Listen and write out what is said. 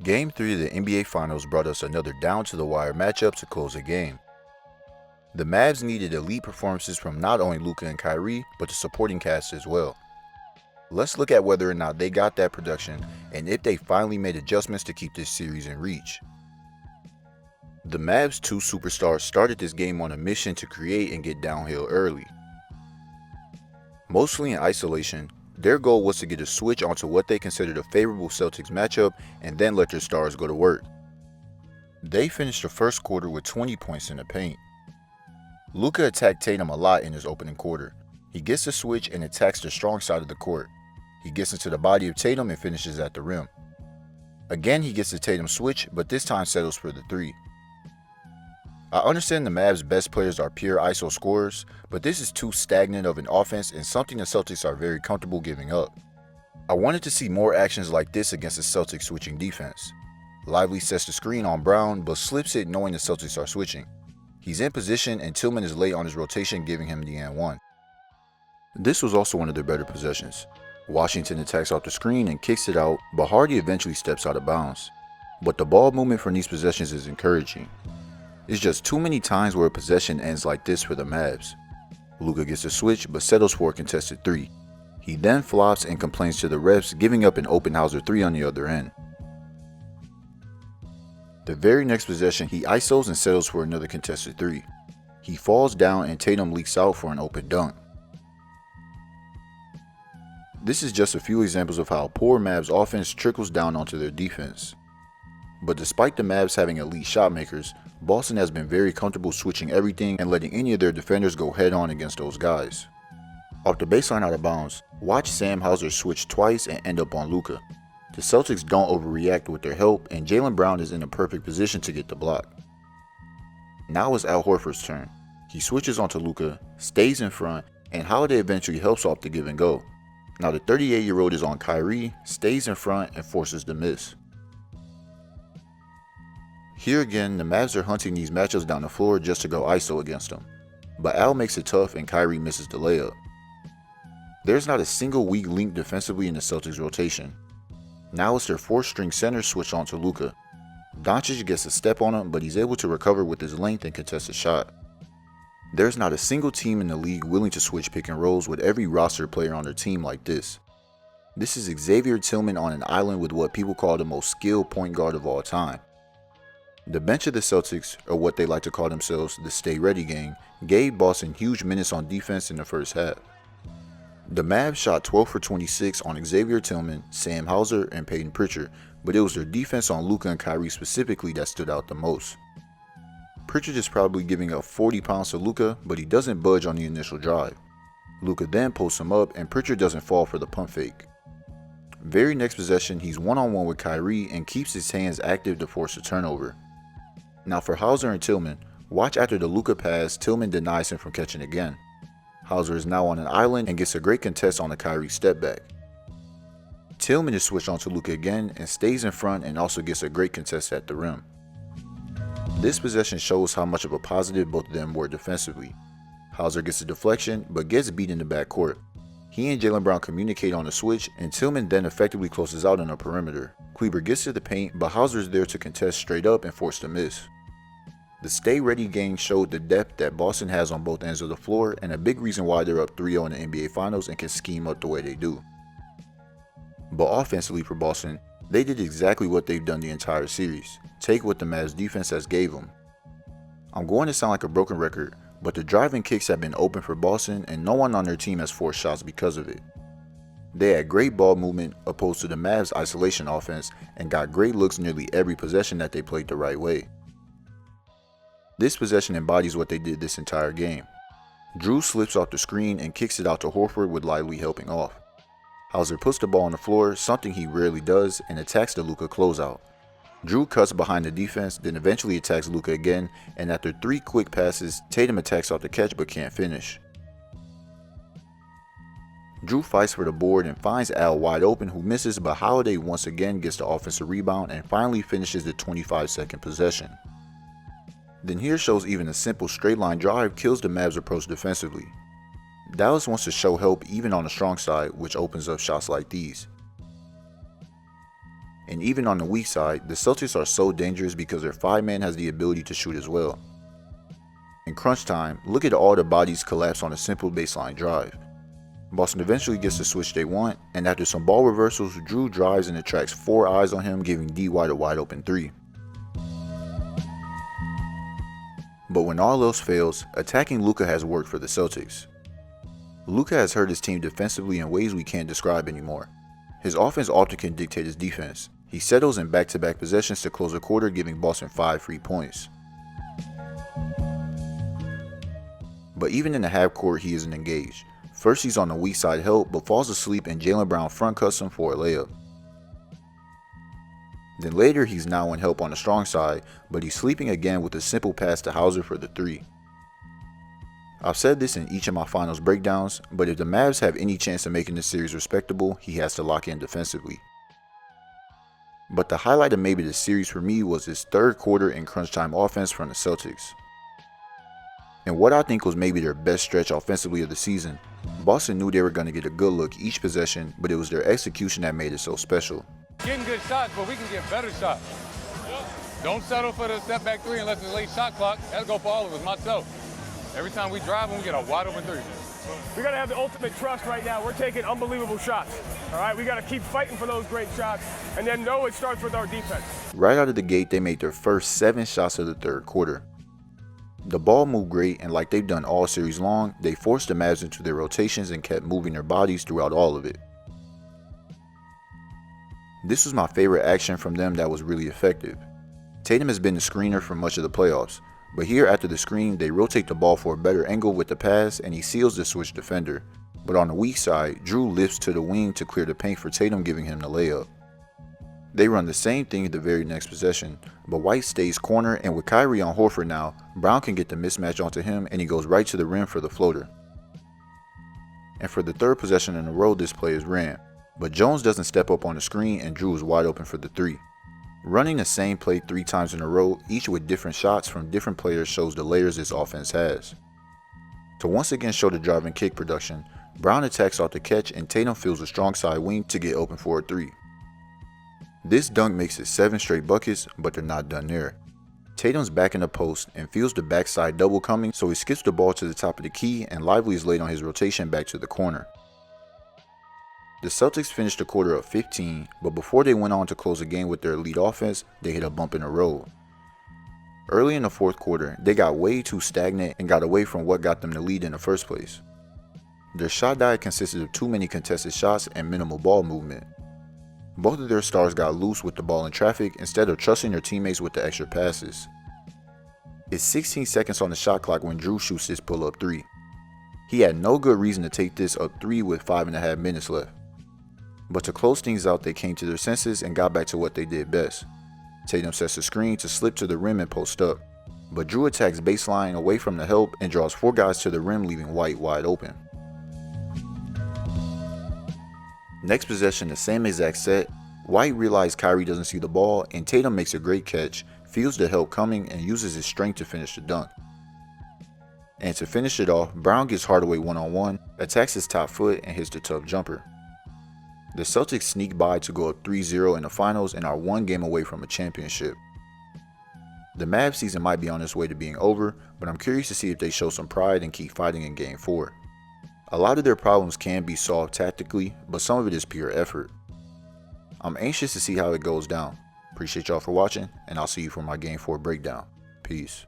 Game 3 of the NBA Finals brought us another down-to-the-wire matchup to close the game. The Mavs needed elite performances from not only Luka and Kyrie, but the supporting cast as well. Let's look at whether or not they got that production and if they finally made adjustments to keep this series in reach. The Mavs' two superstars started this game on a mission to create and get downhill early. Mostly in isolation, their goal was to get a switch onto what they considered a favorable Celtics matchup and then let their stars go to work. They finished the first quarter with 20 points in the paint. Luka attacked Tatum a lot in his opening quarter. He gets the switch and attacks the strong side of the court. He gets into the body of Tatum and finishes at the rim. Again, he gets the Tatum switch, but this time settles for the three. I understand the Mavs' best players are pure ISO scorers, but this is too stagnant of an offense and something the Celtics are very comfortable giving up. I wanted to see more actions like this against the Celtics switching defense. Lively sets the screen on Brown, but slips it knowing the Celtics are switching. He's in position and Tillman is late on his rotation, giving him the and-one. This was also one of their better possessions. Washington attacks off the screen and kicks it out, but Hardy eventually steps out of bounds. But the ball movement from these possessions is encouraging. It's just too many times where a possession ends like this for the Mavs. Luka gets a switch but settles for a contested three. He then flops and complains to the refs, giving up an open Hauser three on the other end. The very next possession, he isos and settles for another contested three. He falls down and Tatum leaks out for an open dunk. This is just a few examples of how poor Mavs offense trickles down onto their defense. But despite the Mavs having elite shot makers, Boston has been very comfortable switching everything and letting any of their defenders go head on against those guys. Off the baseline out of bounds, watch Sam Hauser switch twice and end up on Luka. The Celtics don't overreact with their help and Jaylen Brown is in a perfect position to get the block. Now it's Al Horford's turn. He switches onto Luka, stays in front, and Holiday eventually helps off the give and go. Now the 38-year-old is on Kyrie, stays in front, and forces the miss. Here again, the Mavs are hunting these matchups down the floor just to go ISO against them. But Al makes it tough and Kyrie misses the layup. There's not a single weak link defensively in the Celtics rotation. Now it's their fourth-string center switched onto Luka. Doncic gets a step on him, but he's able to recover with his length and contest a shot. There's not a single team in the league willing to switch pick and rolls with every roster player on their team like this. This is Xavier Tillman on an island with what people call the most skilled point guard of all time. The bench of the Celtics, or what they like to call themselves the Stay Ready gang, gave Boston huge minutes on defense in the first half. The Mavs shot 12 for 26 on Xavier Tillman, Sam Hauser, and Peyton Pritchard, but it was their defense on Luka and Kyrie specifically that stood out the most. Pritchard is probably giving up 40 pounds to Luka, but he doesn't budge on the initial drive. Luka then posts him up and Pritchard doesn't fall for the pump fake. Very next possession, he's one-on-one with Kyrie and keeps his hands active to force a turnover. Now for Hauser and Tillman, watch after the Luka pass, Tillman denies him from catching again. Hauser is now on an island and gets a great contest on the Kyrie step back. Tillman is switched onto Luka again and stays in front and also gets a great contest at the rim. This possession shows how much of a positive both of them were defensively. Hauser gets a deflection but gets beat in the backcourt. He and Jaylen Brown communicate on the switch and Tillman then effectively closes out on the perimeter. Kleber gets to the paint but Hauser is there to contest straight up and force the miss. The Stay Ready gang showed the depth that Boston has on both ends of the floor and a big reason why they're up 3-0 in the NBA Finals and can scheme up the way they do. But offensively for Boston, they did exactly what they've done the entire series, take what the Mavs defense has gave them. I'm going to sound like a broken record, but the driving kicks have been open for Boston and no one on their team has forced shots because of it. They had great ball movement opposed to the Mavs' isolation offense and got great looks nearly every possession that they played the right way. This possession embodies what they did this entire game. Drew slips off the screen and kicks it out to Horford with Lively helping off. Hauser puts the ball on the floor, something he rarely does, and attacks the Luka closeout. Drew cuts behind the defense, then eventually attacks Luka again, and after 3 quick passes, Tatum attacks off the catch but can't finish. Drew fights for the board and finds Al wide open who misses, but Holiday once again gets the offensive rebound and finally finishes the 25-second possession. Then here shows even a simple straight line drive kills the Mavs' approach defensively. Dallas wants to show help even on the strong side, which opens up shots like these. And even on the weak side, the Celtics are so dangerous because their 5-man has the ability to shoot as well. In crunch time, look at all the bodies collapse on a simple baseline drive. Boston eventually gets the switch they want, and after some ball reversals, Drew drives and attracts 4 eyes on him, giving D-White a wide open 3. But when all else fails, attacking Luka has worked for the Celtics. Luka has hurt his team defensively in ways we can't describe anymore. His offense often can dictate his defense. He settles in back-to-back possessions to close a quarter, giving Boston 5 free points. But even in the half court, he isn't engaged. First, he's on the weak side help, but falls asleep and Jaylen Brown front cuts him for a layup. Then later, he's now in help on the strong side, but he's sleeping again with a simple pass to Hauser for the 3. I've said this in each of my finals breakdowns, but if the Mavs have any chance of making this series respectable, he has to lock in defensively. But the highlight of maybe the series for me was his third quarter in crunch time offense from the Celtics. And what I think was maybe their best stretch offensively of the season, Boston knew they were going to get a good look each possession, but it was their execution that made it so special. Getting good shots, but we can get better shots. Don't settle for the step back 3 unless it's late shot clock. That'll go for all of us, myself. Every time we drive, we get a wide open 3. We got to have the ultimate trust right now. We're taking unbelievable shots. All right, we got to keep fighting for those great shots, and then know it starts with our defense. Right out of the gate, they made their first 7 shots of the third quarter. The ball moved great, and like they've done all series long, they forced the Mavs into their rotations and kept moving their bodies throughout all of it. This was my favorite action from them that was really effective. Tatum has been the screener for much of the playoffs, but here after the screen, they rotate the ball for a better angle with the pass and he seals the switch defender. But on the weak side, Drew lifts to the wing to clear the paint for Tatum, giving him the layup. They run the same thing at the very next possession, but White stays corner, and with Kyrie on Horford now, Brown can get the mismatch onto him and he goes right to the rim for the floater. And for the third possession in a row, this play is ran. But Jones doesn't step up on the screen and Drew is wide open for the 3. Running the same play 3 times in a row, each with different shots from different players, shows the layers this offense has. To once again show the drive and kick production, Brown attacks off the catch and Tatum fills a strong side wing to get open for a 3. This dunk makes it 7 straight buckets, but they're not done there. Tatum's back in the post and feels the backside double coming, so he skips the ball to the top of the key and Lively is late on his rotation back to the corner. The Celtics finished the quarter up 15, but before they went on to close the game with their elite offense, they hit a bump in the road. Early in the fourth quarter, they got way too stagnant and got away from what got them the lead in the first place. Their shot diet consisted of too many contested shots and minimal ball movement. Both of their stars got loose with the ball in traffic instead of trusting their teammates with the extra passes. It's 16 seconds on the shot clock when Drew shoots his pull-up 3. He had no good reason to take this up 3 with 5.5 minutes left. But to close things out, they came to their senses and got back to what they did best. Tatum sets the screen to slip to the rim and post up, but Drew attacks baseline away from the help and draws 4 guys to the rim, leaving White wide open. Next possession, the same exact set. White realizes Kyrie doesn't see the ball and Tatum makes a great catch, feels the help coming and uses his strength to finish the dunk. And to finish it off, Brown gets Hardaway one-on-one, attacks his top foot and hits the tough jumper. The Celtics sneak by to go up 3-0 in the finals and are 1 game away from a championship. The Mavs season might be on its way to being over, but I'm curious to see if they show some pride and keep fighting in Game 4. A lot of their problems can be solved tactically, but some of it is pure effort. I'm anxious to see how it goes down. Appreciate y'all for watching, and I'll see you for my Game 4 breakdown. Peace.